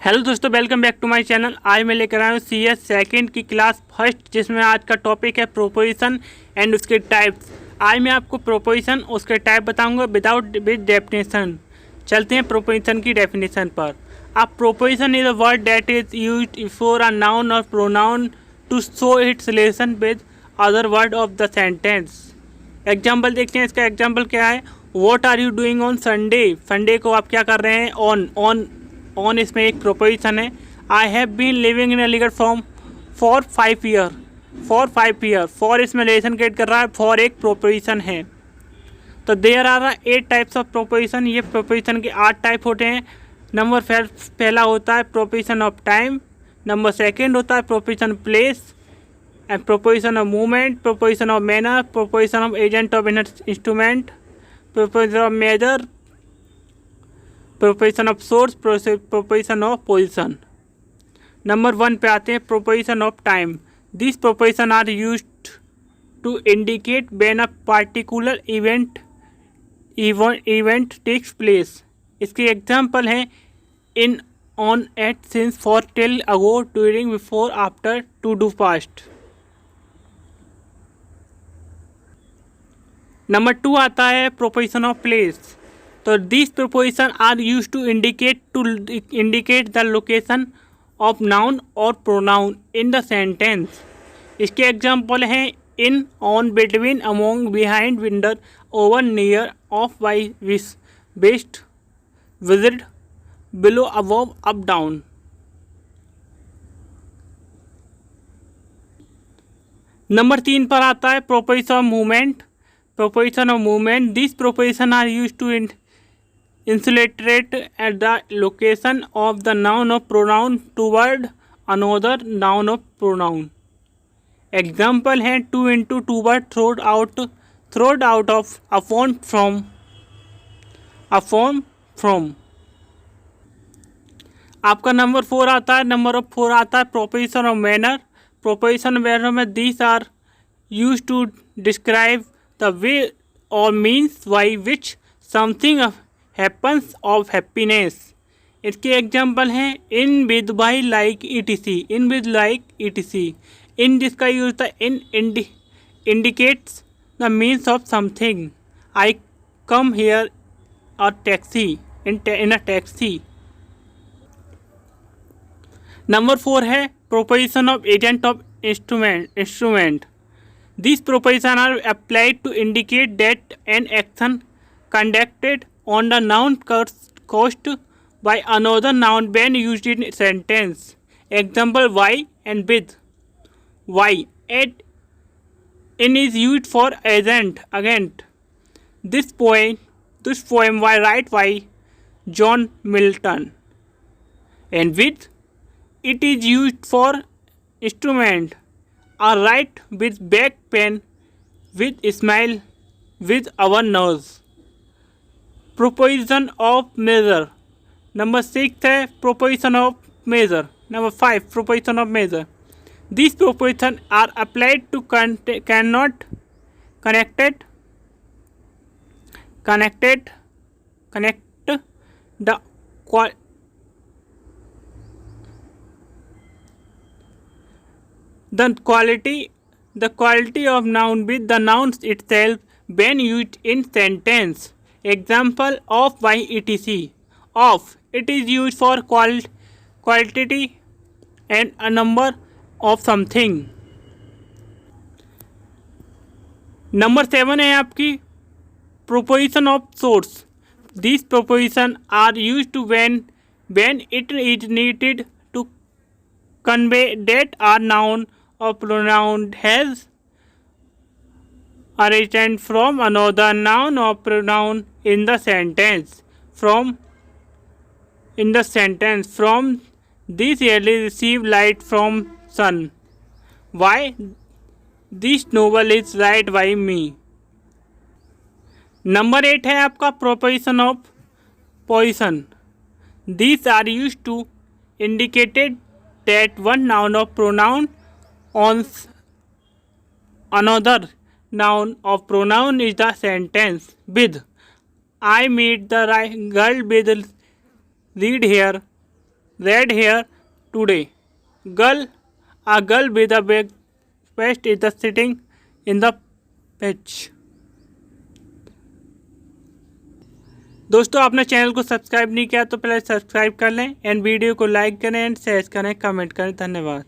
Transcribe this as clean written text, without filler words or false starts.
Hello दोस्तों, welcome back to my channel. आज मैं लेकर आया हूँ CS सेकंड की क्लास फर्स्ट, जिसमें आज का टॉपिक है प्रोपोजिशन एंड उसके टाइप्स। आज मैं आपको प्रोपोजिशन उसके टाइप बताऊंगा विद डेफिनेशन। चलते हैं प्रोपोजिशन की डेफिनेशन पर। अब proposition is a word that is used before a noun और pronoun to show its relation with other word of the sentence. Example देखते हैं। इसका एग्जाम्पल क्या है? What are you doing on Sunday? Sunday को आप क्या कर रहे हैं? ऑन इसमें एक प्रोपोजिशन है। I have been living in Aligarh for 5 year. For इसमें रिलेशन क्रिएट कर रहा है। फॉर एक प्रोपोजिशन है। तो there are 8 types of proposition. ये प्रोपोजिशन के 8 टाइप होते हैं। नंबर पहला होता है proposition of time. Number second होता है proposition place and proposition of movement, proposition of manner, proposition of agent of instrument, proposition of measure, proposition of source, proposition of position. Number 1 पे आते हैं proposition of time. This proposition are used to indicate when a particular event takes place. इसके example हैं in, on, at, since, for, till, ago, during, before, after, to do, past. Number 2 आता है proposition of place. तो this proposition are use to indicate the location of noun और pronoun in the sentence. इसके example हैं in, on, between, among, behind, vendor, over, near, of, by, west, visit, below, above, up, down. Number 3 पर आता है proposition of movement. Proposition of movement. These propositions are used to insulate at the location of the noun or pronoun toward another noun or pronoun. Example हैं to, into, toward, throwed out of, upon, from. आपका number 4 आता है। Number 4 आता है proposition of manner. Proposition manner में these are used to describe the way or means by which something happens of happiness. इसके example हैं in, with, by, like, etc. In, with, like, etc. In जिसका use था in indicates the means of something. I come here a taxi, in a taxi. Number 4 है proposition of agent of instrument. These propositions are applied to indicate that an action conducted on the noun caused by another noun when used in a sentence. Example why and with. Why at in is used for agent. This poem was written by John Milton. And with, it is used for instrument. Are write with back pen, with smile, with our nose. Proposition of measure. Number 6 है proposition of measure. Number 5 proposition of measure. These propositions are applied to connect the quality of noun with the noun itself when used in sentence. Example of, by, etc. Of, it is used for quality and a number of something. Number 7 है आपकी proposition of source. These propositions are used when it is needed to convey that a noun or pronoun has arisen from another noun or pronoun in the sentence. From this yearly receive light from sun. Why this novel is read by me. Number 8 है आपका proposition of position. These are used to indicate that one noun or pronoun on another noun or pronoun is the sentence with. I meet the girl with read here red here today. Girl, a girl with a big chest is sitting in the pitch। दोस्तों, आपने channel को subscribe नहीं किया तो पहले subscribe कर लें and video को लाइक करें एंड शेयर करें, कमेंट करें। धन्यवाद।